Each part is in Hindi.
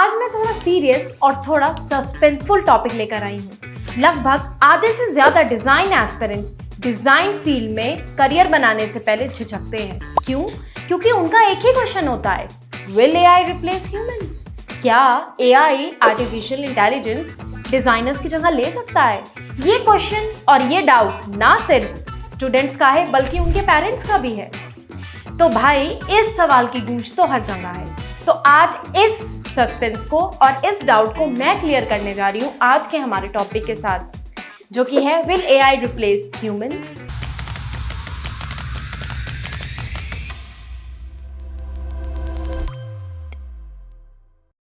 आज मैं थोड़ा सीरियस और थोड़ा सस्पेंसफुल टॉपिक लेकर आई हूँ। लगभग आधे से ज्यादा डिजाइन एस्पिरेंट्स डिजाइन फील्ड में करियर बनाने से पहले झिझकते हैं। क्यों? क्योंकि उनका एक ही क्वेश्चन होता है, विल एआई रिप्लेस ह्यूमंस? क्या एआई आर्टिफिशियल इंटेलिजेंस डिजाइनर्स की जगह ले सकता है? ये क्वेश्चन और ये डाउट ना सिर्फ स्टूडेंट्स का है बल्कि उनके पेरेंट्स का भी है। तो भाई इस सवाल की गूंज तो हर जगह है। तो आज इस सस्पेंस को और इस डाउट को मैं क्लियर करने जा रही हूँ आज के हमारे टॉपिक के साथ, जो कि है will AI replace humans?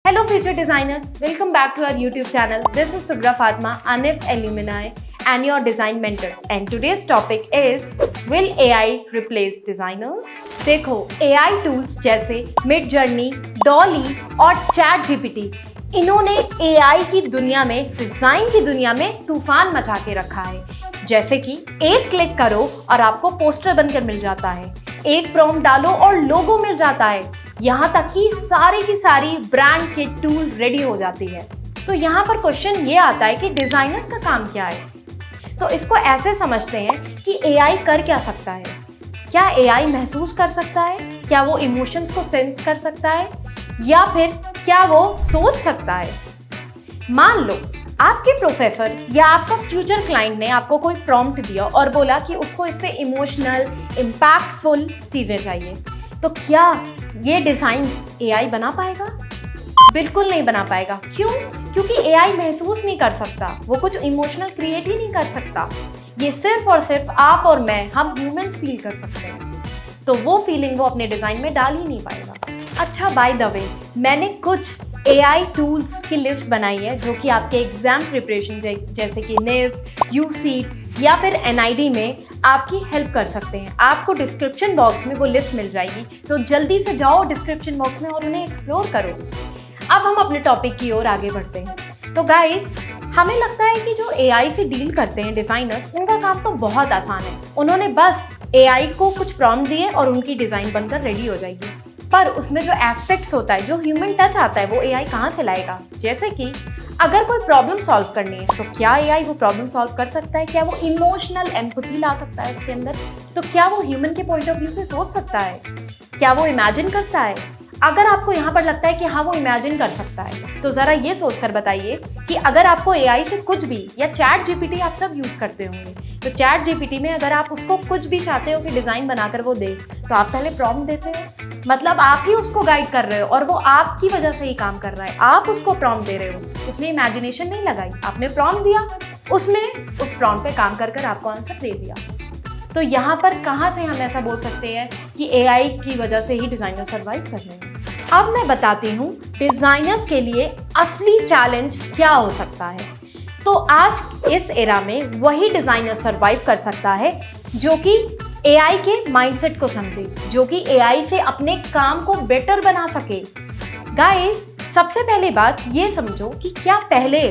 Hello future designers, welcome back to our YouTube channel. This is Sugra Fatma, ANIF Alumni and your design mentor. And today's topic is, will AI replace designers? देखो, AI tools जैसे Midjourney, DALL-E और ChatGPT, इन्होंने AI की दुनिया में, डिजाइन की दुनिया में तूफान मचा के रखा है। जैसे कि एक क्लिक करो और आपको पोस्टर बनकर मिल जाता है, एक प्रॉम्प्ट डालो और लोगो मिल जाता है, यहाँ तक कि सारी की सारी ब्रांड के टूल रेडी हो जाती है। तो यहाँ पर क्वेश्चन ये आता है कि डिजाइनर्स का काम क्या है? तो इसको ऐसे समझते हैं कि एआई कर क्या सकता है? क्या एआई महसूस कर सकता है? क्या वो इमोशंस को सेंस कर सकता है? या फिर क्या वो सोच सकता है? मान लो आपके प्रोफेसर या आपका फ्यूचर क्लाइंट ने आपको कोई प्रॉम्प्ट दिया और बोला कि उसको इस पे इमोशनल, इम्पैक्टफुल चीज़ें चाहिए, तो क्या ये डिज़ाइन एआई बना पाएगा? बिल्कुल नहीं बना पाएगा। क्यों? क्योंकि एआई महसूस नहीं कर सकता, वो कुछ इमोशनल क्रिएट ही नहीं कर सकता। ये सिर्फ और सिर्फ आप और मैं, हम ह्यूमंस फील कर सकते हैं। तो वो फीलिंग वो अपने डिज़ाइन में डाल ही नहीं पाएगा। अच्छा, बाय द वे, मैंने कुछ एआई टूल्स की लिस्ट बनाई है जो कि आपके एग्जाम प्रिपरेशन जैसे कि निव, यूसीट या फिर एनआईडी में आपकी हेल्प कर सकते हैं। आपको डिस्क्रिप्शन बॉक्स में वो लिस्ट मिल जाएगी, तो जल्दी से जाओ डिस्क्रिप्शन बॉक्स में और उन्हें एक्सप्लोर करो। अब हम अपने टॉपिक की ओर आगे बढ़ते हैं। तो गाइस, हमें लगता है कि जो एआई से डील करते हैं डिज़ाइनर्स, उनका काम तो बहुत आसान है। उन्होंने बस एआई को कुछ प्रॉम्प्ट दिए और उनकी डिज़ाइन बनकर रेडी हो जाएगी। पर उसमें जो एस्पेक्ट्स होता है, जो ह्यूमन टच आता है, वो एआई कहाँ से लाएगा? जैसे कि अगर कोई प्रॉब्लम सॉल्व करनी है, तो क्या एआई वो प्रॉब्लम सॉल्व कर सकता है? क्या वो इमोशनल एम्पैथी ला सकता है उसके अंदर? तो क्या वो ह्यूमन के पॉइंट ऑफ व्यू से सोच सकता है? क्या वो इमेजिन करता है? अगर आपको यहाँ पर लगता है कि हाँ वो इमेजिन कर सकता है, तो ज़रा ये सोचकर बताइए कि अगर आपको एआई से कुछ भी, या चैट जीपीटी आप सब यूज़ करते होंगे, तो चैट जीपीटी में अगर आप उसको कुछ भी चाहते हो कि डिज़ाइन बनाकर वो दे, तो आप पहले प्रॉम्प्ट देते हो, मतलब आप ही उसको गाइड कर रहे हो और वो आपकी वजह से ही काम कर रहा है। आप उसको प्रॉम्प्ट दे रहे हो, उसने इमेजिनेशन नहीं लगाई, आपने प्रॉम्प्ट दिया, उसने उस प्रॉम्प्ट पे काम कर आपको आंसर दे दिया। तो यहाँ पर कहाँ से हम ऐसा बोल सकते हैं कि एआई की वजह से ही डिज़ाइनर सर्वाइव कर रहे हैं? अब मैं बताती हूँ डिज़ाइनर्स के लिए असली चैलेंज क्या हो सकता है। तो आज इस एरा में वही डिज़ाइनर सर्वाइव कर सकता है जो कि एआई के माइंडसेट को समझे, जो कि एआई से अपने काम को बेटर बना सके। गाइस, सबसे पहले बात ये समझो कि क्या पहले,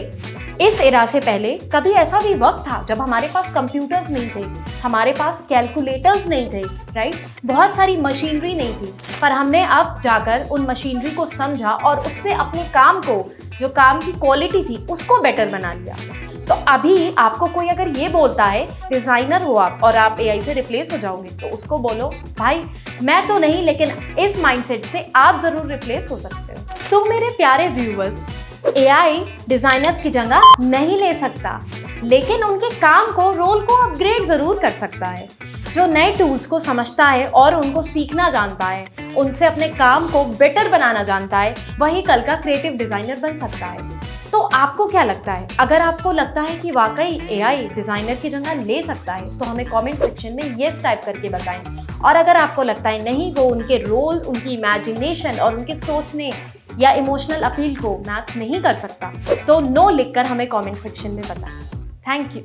इस एरा से पहले कभी ऐसा भी वक्त था जब हमारे पास कंप्यूटर्स नहीं थे, हमारे पास कैलकुलेटर्स नहीं थे, राइट? बहुत सारी मशीनरी नहीं थी, पर हमने अब जाकर उन मशीनरी को समझा और उससे अपने काम को, जो काम की क्वालिटी थी, उसको बेटर बना लिया। तो अभी आपको कोई अगर ये बोलता है डिज़ाइनर हो आप और आप एआई से रिप्लेस हो जाओगे, तो उसको बोलो भाई मैं तो नहीं, लेकिन इस माइंडसेट से आप ज़रूर रिप्लेस हो सकते हो। तो मेरे प्यारे व्यूअर्स, एआई डिज़ाइनर्स की जगह नहीं ले सकता, लेकिन उनके काम को, रोल को अपग्रेड ज़रूर कर सकता है। जो नए टूल्स को समझता है और उनको सीखना जानता है, उनसे अपने काम को बेटर बनाना जानता है, वही कल का क्रिएटिव डिज़ाइनर बन सकता है। तो आपको क्या लगता है? अगर आपको लगता है कि वाकई एआई डिज़ाइनर की जगह ले सकता है, तो हमें कमेंट सेक्शन में येस टाइप करके बताएं। और अगर आपको लगता है नहीं, वो उनके रोल, उनकी इमेजिनेशन और उनके सोचने या इमोशनल अपील को मैच नहीं कर सकता, तो नो लिखकर हमें कमेंट सेक्शन में बताएं। Thank you.